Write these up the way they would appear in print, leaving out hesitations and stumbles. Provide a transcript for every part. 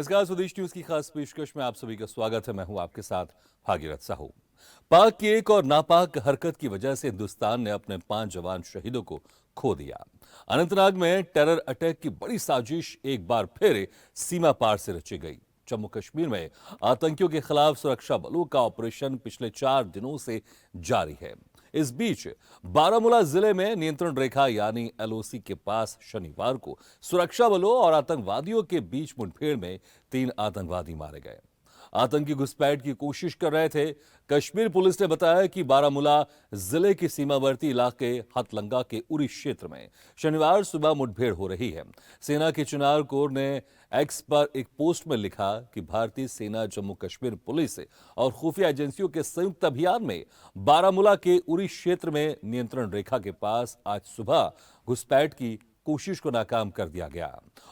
नमस्कार, स्वदेश न्यूज की खास पेशकश में आप सभी का स्वागत है। मैं हूं आपके साथ भागीरथ साहू। पाक की एक और नापाक हरकत की वजह से हिंदुस्तान ने अपने 5 जवान शहीदों को खो दिया। अनंतनाग में टेरर अटैक की बड़ी साजिश एक बार फिर सीमा पार से रची गई। जम्मू कश्मीर में आतंकियों के खिलाफ सुरक्षा बलों का ऑपरेशन पिछले 4 दिनों से जारी है। इस बीच बारामूला जिले में नियंत्रण रेखा यानी एलओसी के पास शनिवार को सुरक्षा बलों और आतंकवादियों के बीच मुठभेड़ में 3 आतंकवादी मारे गए। आतंकी घुसपैठ की कोशिश कर रहे थे। कश्मीर पुलिस ने बताया कि बारामूला जिले के सीमावर्ती इलाके हथलंगा के उरी क्षेत्र में शनिवार सुबह मुठभेड़ हो रही है। सेना के चिनार कोर ने एक्स पर एक पोस्ट में लिखा कि भारतीय सेना, जम्मू कश्मीर पुलिस और खुफिया एजेंसियों के संयुक्त अभियान में बारामूला के उरी क्षेत्र में नियंत्रण रेखा के पास आज सुबह घुसपैठ की कोशिश को नाकाम कर दिया गया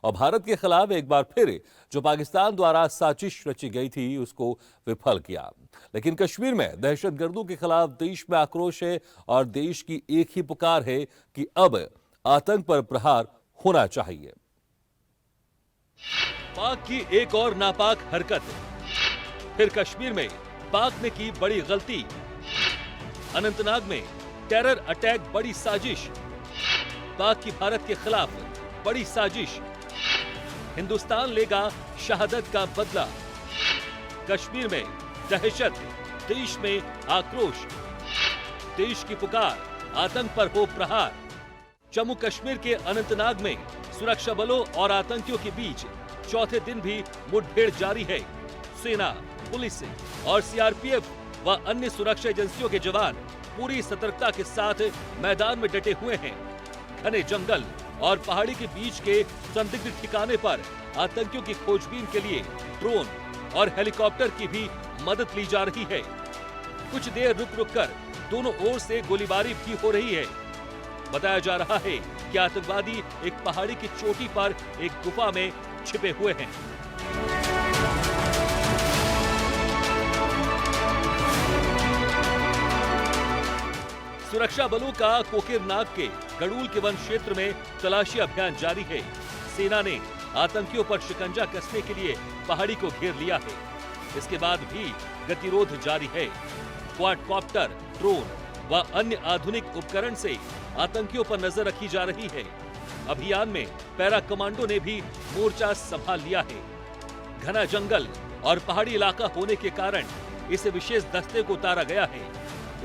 और भारत के खिलाफ एक बार फिर जो पाकिस्तान द्वारा साजिश रची गई थी उसको विफल किया। लेकिन कश्मीर में दहशतगर्दों के खिलाफ देश में आक्रोश है और देश की एक ही पुकार है कि अब आतंक पर प्रहार होना चाहिए। पाक की एक और नापाक हरकत, फिर कश्मीर में पाक ने की बड़ी गलती। अनंतनाग में टेरर अटैक बड़ी साजिश, पाक की भारत के खिलाफ बड़ी साजिश। हिंदुस्तान लेगा शहादत का बदला। कश्मीर में दहशत, देश में आक्रोश, देश की पुकार, आतंक पर हो प्रहार। जम्मू कश्मीर के अनंतनाग में सुरक्षा बलों और आतंकियों के बीच चौथे दिन भी मुठभेड़ जारी है। सेना, पुलिस और सीआरपीएफ व अन्य सुरक्षा एजेंसियों के जवान पूरी सतर्कता के साथ मैदान में डटे हुए हैं। घने जंगल और पहाड़ी के बीच के संदिग्ध ठिकाने पर आतंकियों की खोजबीन के लिए ड्रोन और हेलीकॉप्टर की भी मदद ली जा रही है। कुछ देर रुक कर दोनों ओर से गोलीबारी भी हो रही है। बताया जा रहा है कि आतंकवादी एक पहाड़ी की चोटी पर एक गुफा में छिपे हुए हैं। सुरक्षा बलों का कोकिरनाग के गड़ूल के वन क्षेत्र में तलाशी अभियान जारी है। सेना ने आतंकियों पर शिकंजा कसने के लिए पहाड़ी को घेर लिया है। इसके बाद भी गतिरोध जारी है। क्वाडकॉप्टर, ड्रोन व अन्य आधुनिक उपकरण से आतंकियों पर नजर रखी जा रही है। अभियान में पैरा कमांडो ने भी मोर्चा संभाल लिया है। घना जंगल और पहाड़ी इलाका होने के कारण इसे विशेष दस्ते को उतारा गया है।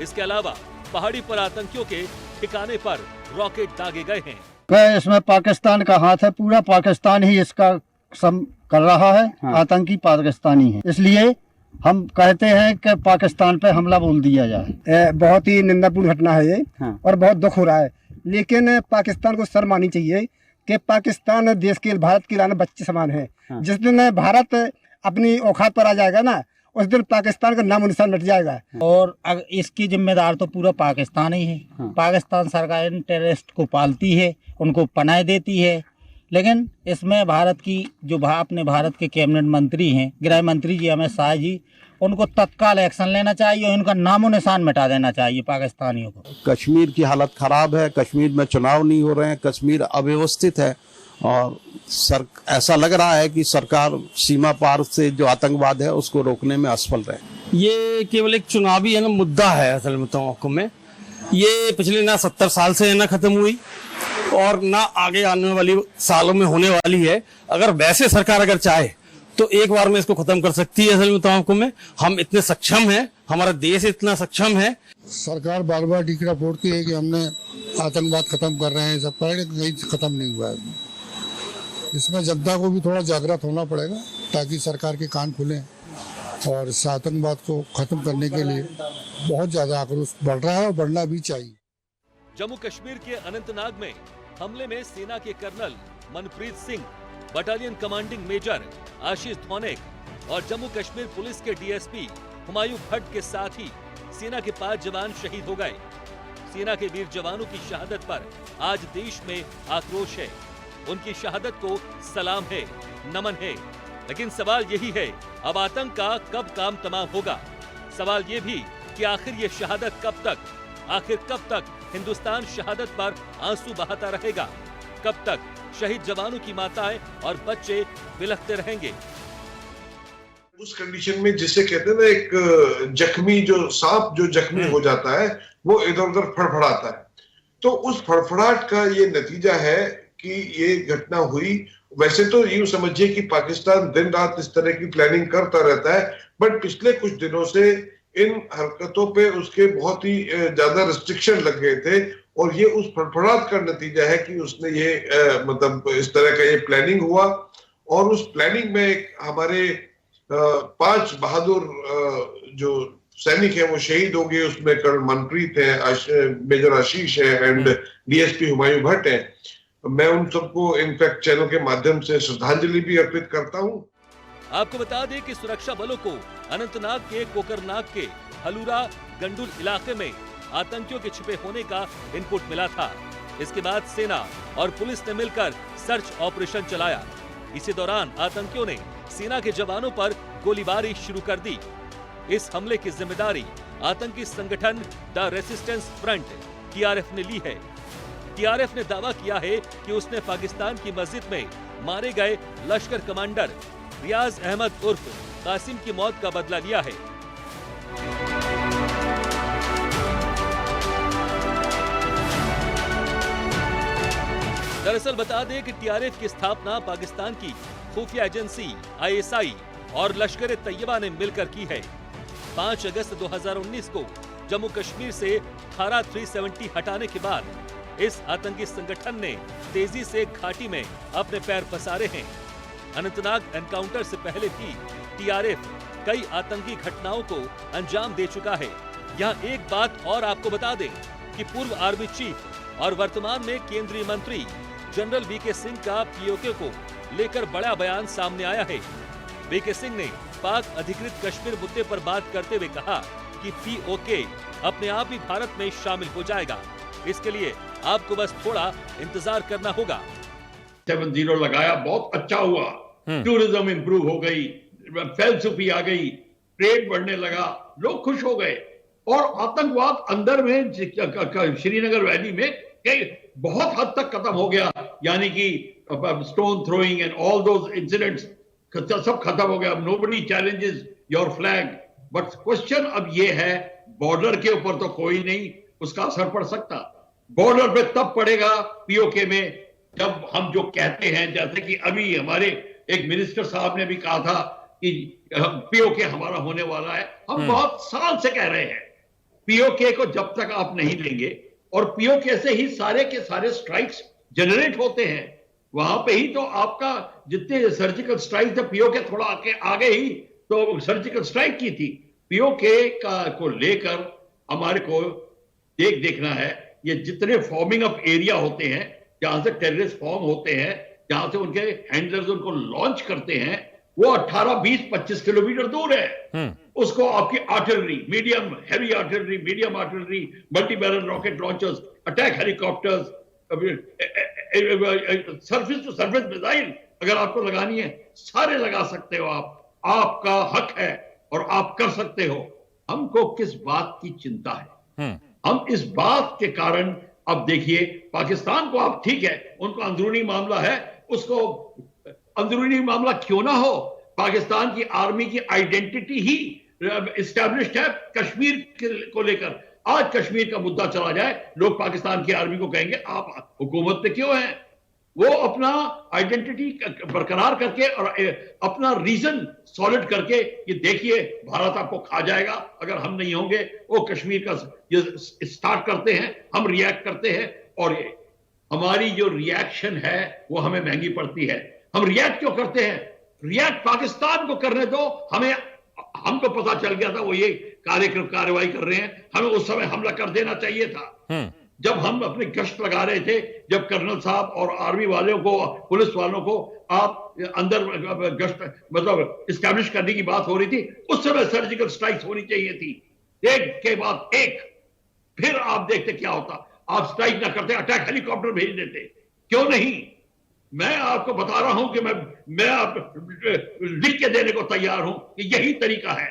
इसके अलावा पहाड़ी पर आतंकियों के ठिकाने पर रॉकेट दागे गए हैं। इसमें पाकिस्तान का हाथ है, पूरा पाकिस्तान ही इसका कर रहा है। हाँ। आतंकी पाकिस्तानी है, इसलिए हम कहते हैं कि पाकिस्तान पे हमला बोल दिया जाए। बहुत ही निंदापूर्ण घटना है ये। हाँ। और बहुत दुख हो रहा है, लेकिन पाकिस्तान को शर्म आनी चाहिए कि पाकिस्तान देश के, भारत की लाने बच्चे समान है। हाँ। जिस दिन भारत अपनी औकात पर आ जाएगा ना, उस दिन पाकिस्तान का नाम निशान मिट जाएगा। और इसकी जिम्मेदार तो पूरा पाकिस्तान ही है। हाँ। पाकिस्तान सरकार इन टेररिस्ट को पालती है, उनको पनाह देती है। लेकिन इसमें भारत की जो अपने भारत के कैबिनेट मंत्री हैं, गृह मंत्री जी अमित शाह जी, उनको तत्काल एक्शन लेना चाहिए और इनका नामो निशान मिटा देना चाहिए पाकिस्तानियों को। कश्मीर की हालत खराब है, कश्मीर में चुनाव नहीं हो रहे हैं, कश्मीर अव्यवस्थित है और ऐसा लग रहा है कि सरकार सीमा पार से जो आतंकवाद है उसको रोकने में असफल रहे। ये केवल एक चुनावी है ना मुद्दा है असल में। ये पिछले ना 70 साल से ना खत्म हुई और ना आगे आने वाली सालों में होने वाली है। अगर वैसे सरकार अगर चाहे तो एक बार में इसको खत्म कर सकती है। असल में हम इतने सक्षम हैं, हमारा देश इतना सक्षम है। सरकार बार बार टीका फोड़ती है कि हमने आतंकवाद खत्म कर रहे हैं, सब कर रहे हैं, कहीं खत्म नहीं हुआ है। इसमें जनता को भी थोड़ा जागृत होना पड़ेगा ताकि सरकार के कान खुलें और इस आतंकवाद को खत्म करने के लिए बहुत ज्यादा आक्रोश बढ़ रहा है और बढ़ना भी चाहिए। जम्मू कश्मीर के अनंतनाग में हमले में सेना के colonel Manpreet Singh, battalion commanding major Ashish Dhonak और जम्मू कश्मीर पुलिस के डीएसपी हुमायूं भट्ट के साथ ही सेना के 5 जवान शहीद हो गए। सेना के वीर जवानों की शहादत पर आज देश में आक्रोश है। उनकी शहादत को सलाम है, नमन है। लेकिन सवाल यही है, अब आतंक का कब काम तमाम होगा? सवाल ये भी कि आखिर ये शहादत कब तक, आखिर कब तक हिंदुस्तान शहादत पर आंसू बहाता रहेगा? कब तक शहीद जवानों की माताएं और बच्चे बिलखते रहेंगे? उस कंडीशन में जिसे कहते हैं ना एक जख्मी जो सांप जो जख्मी हो जाता है वो इधर उधर फड़फड़ाता है, तो उस फड़फड़ाहट का ये नतीजा है कि ये घटना हुई। वैसे तो यूं समझिए कि पाकिस्तान दिन रात इस तरह की प्लानिंग करता रहता है, बट पिछले कुछ दिनों से इन हरकतों पे उसके बहुत ही ज्यादा रिस्ट्रिक्शन लग गए थे, और ये उस फड़फड़ाहट का नतीजा है कि उसने ये मतलब इस तरह का ये प्लानिंग हुआ। और उस प्लानिंग में हमारे 5 बहादुर जो सैनिक हैं वो शहीद हो गए। उसमें कर्नल मनप्रीत है, मेजर आशीष है एंड डीएसपी हुमायूं भट्ट है। मैं उन सबको इनफैक्ट चैनल के माध्यम से श्रद्धांजलि भी अर्पित करता हूं। आपको बता दें कि सुरक्षा बलों को अनंतनाग के कोकरनाग के हलूरा गंडुल इलाके में आतंकियों के छिपे होने का इनपुट मिला था। इसके बाद सेना और पुलिस ने मिलकर सर्च ऑपरेशन चलाया। इसी दौरान आतंकियों ने सेना के जवानों पर गोलीबारी शुरू कर दी। इस हमले की जिम्मेदारी आतंकी संगठन द रेसिस्टेंस फ्रंट टीआरएफ ने ली है। टीआरएफ ने दावा किया है कि उसने पाकिस्तान की मस्जिद में मारे गए लश्कर कमांडर रियाज अहमद उर्फ कासिम की मौत का बदला लिया है। दरअसल बता दें कि टीआरएफ की स्थापना पाकिस्तान की खुफिया एजेंसी आईएसआई और लश्कर तैयबा ने मिलकर की है। 5 अगस्त 2019 को जम्मू कश्मीर से धारा 370 हटाने के बाद इस आतंकी संगठन ने तेजी से घाटी में अपने पैर पसारे हैं। अनंतनाग एनकाउंटर से पहले भी टीआरएफ कई आतंकी घटनाओं को अंजाम दे चुका है। यहाँ एक बात और आपको बता दें कि पूर्व आर्मी चीफ और वर्तमान में केंद्रीय मंत्री जनरल वीके सिंह का पीओके को लेकर बड़ा बयान सामने आया है। वीके सिंह ने पाक अधिकृत कश्मीर मुद्दे पर बात करते हुए कहा कि पीओके अपने आप ही भारत में शामिल हो जाएगा। इसके लिए आपको बस थोड़ा इंतजार करना होगा। 7-0 लगाया, बहुत अच्छा हुआ। टूरिज्म इंप्रूव हो गई, फैलसूफी आ गई, ट्रेड बढ़ने लगा, लोग खुश हो गए। और आतंकवाद अंदर में श्रीनगर वैली में बहुत हद तक खत्म हो गया, यानी कि stone throwing and all those incidents सब खत्म हो गया। Nobody challenges your flag. But question अब ये है, बॉर्डर के ऊपर तो कोई नहीं उसका असर पड़ सकता। बॉर्डर पे तब पड़ेगा पीओके में जब हम जो कहते हैं, जैसे कि अभी हमारे एक मिनिस्टर साहब ने भी कहा था कि पीओके हमारा होने वाला है। हम बहुत साल से कह रहे हैं पीओके को जब तक आप नहीं लेंगे, और पीओके से ही सारे के सारे स्ट्राइक्स जनरेट होते हैं। वहां पे ही तो आपका जितने सर्जिकल स्ट्राइक थे, पीओके थोड़ा आगे ही तो सर्जिकल स्ट्राइक की थी। पीओके को लेकर हमारे को देखना है, ये जितने फॉर्मिंग अप एरिया होते हैं जहां से टेररिस्ट फॉर्म होते हैं, जहां से उनके हैंडलर्स उनको लॉन्च करते हैं, वो 18, 20, 25 किलोमीटर दूर है। उसको आपकी artillery, medium heavy artillery, medium artillery, multi barrel rocket launchers, attack helicopters, surface to surface missile अगर आपको लगानी है, सारे लगा सकते हो आप। आपका हक है और आप कर सकते हो। हमको किस बात की चिंता है? हम इस बात के कारण, अब देखिए पाकिस्तान को, आप ठीक है उनको अंदरूनी मामला है, उसको अंदरूनी मामला क्यों ना हो, पाकिस्तान की आर्मी की आइडेंटिटी ही एस्टैब्लिश्ड है कश्मीर को लेकर। आज कश्मीर का मुद्दा चला जाए, लोग पाकिस्तान की आर्मी को कहेंगे आप हुकूमत पे क्यों हैं। वो अपना आइडेंटिटी बरकरार करके और अपना रीजन सॉलिड करके, ये देखिए भारत आपको खा जाएगा अगर हम नहीं होंगे। वो कश्मीर का ये स्टार्ट करते हैं, हम रिएक्ट करते हैं, और ये हमारी जो रिएक्शन है वो हमें महंगी पड़ती है। हम रिएक्ट क्यों करते हैं? रिएक्ट पाकिस्तान को करने दो। हमको पता चल गया था वो ये कार्रवाई कर रहे हैं, हमें उस समय हमला कर देना चाहिए था। जब हम अपने गश्त लगा रहे थे, जब कर्नल साहब और आर्मी वालों को, पुलिस वालों को आप अंदर गश्त मतलब इस्टेब्लिश करने की बात हो रही थी, उस समय सर्जिकल स्ट्राइक्स होनी चाहिए थी, एक के बाद एक। फिर आप देखते क्या होता, आप स्ट्राइक ना करते, अटैक हेलीकॉप्टर भेज देते। क्यों नहीं? मैं आपको बता रहा हूं कि मैं आप लिख के देने को तैयार हूं कि यही तरीका है।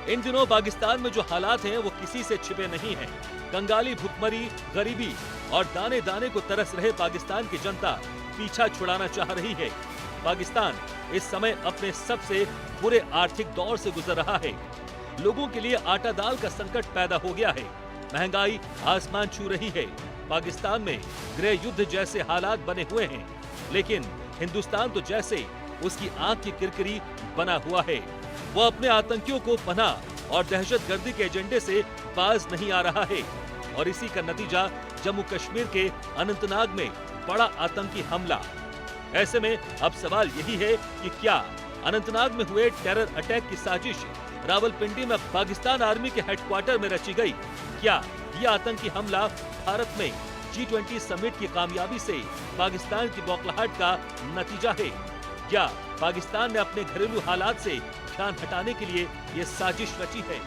इन दिनों पाकिस्तान में जो हालात हैं वो किसी से छिपे नहीं हैं। कंगाली, भुखमरी, गरीबी और दाने दाने को तरस रहे पाकिस्तान की जनता पीछा छुड़ाना चाह रही है। पाकिस्तान इस समय अपने सबसे बुरे आर्थिक दौर से गुजर रहा है। लोगों के लिए आटा दाल का संकट पैदा हो गया है। महंगाई आसमान छू रही है। पाकिस्तान में गृह युद्ध जैसे हालात बने हुए हैं, लेकिन हिंदुस्तान तो जैसे उसकी आंख की किरकिरी बना हुआ है। वो अपने आतंकियों को पनाह और दहशतगर्दी के एजेंडे से बाज नहीं आ रहा है, और इसी का नतीजा जम्मू कश्मीर के अनंतनाग में बड़ा आतंकी हमला। ऐसे में अब सवाल यही है कि क्या अनंतनाग में हुए टेरर अटैक की साजिश रावलपिंडी में पाकिस्तान आर्मी के हेडक्वार्टर में रची गई? क्या यह आतंकी हमला भारत में G20 समिट की कामयाबी से पाकिस्तान की बौखलाहट का नतीजा है? क्या पाकिस्तान ने अपने घरेलू हालात से ध्यान हटाने के लिए यह साजिश रची है?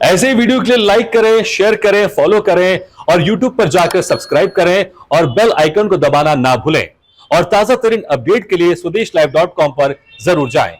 ऐसे ही वीडियो के लिए लाइक करें, शेयर करें, फॉलो करें और YouTube पर जाकर सब्सक्राइब करें और बेल आइकन को दबाना ना भूलें। और ताजा तरीन अपडेट के लिए swedeshlive.com पर जरूर जाएं।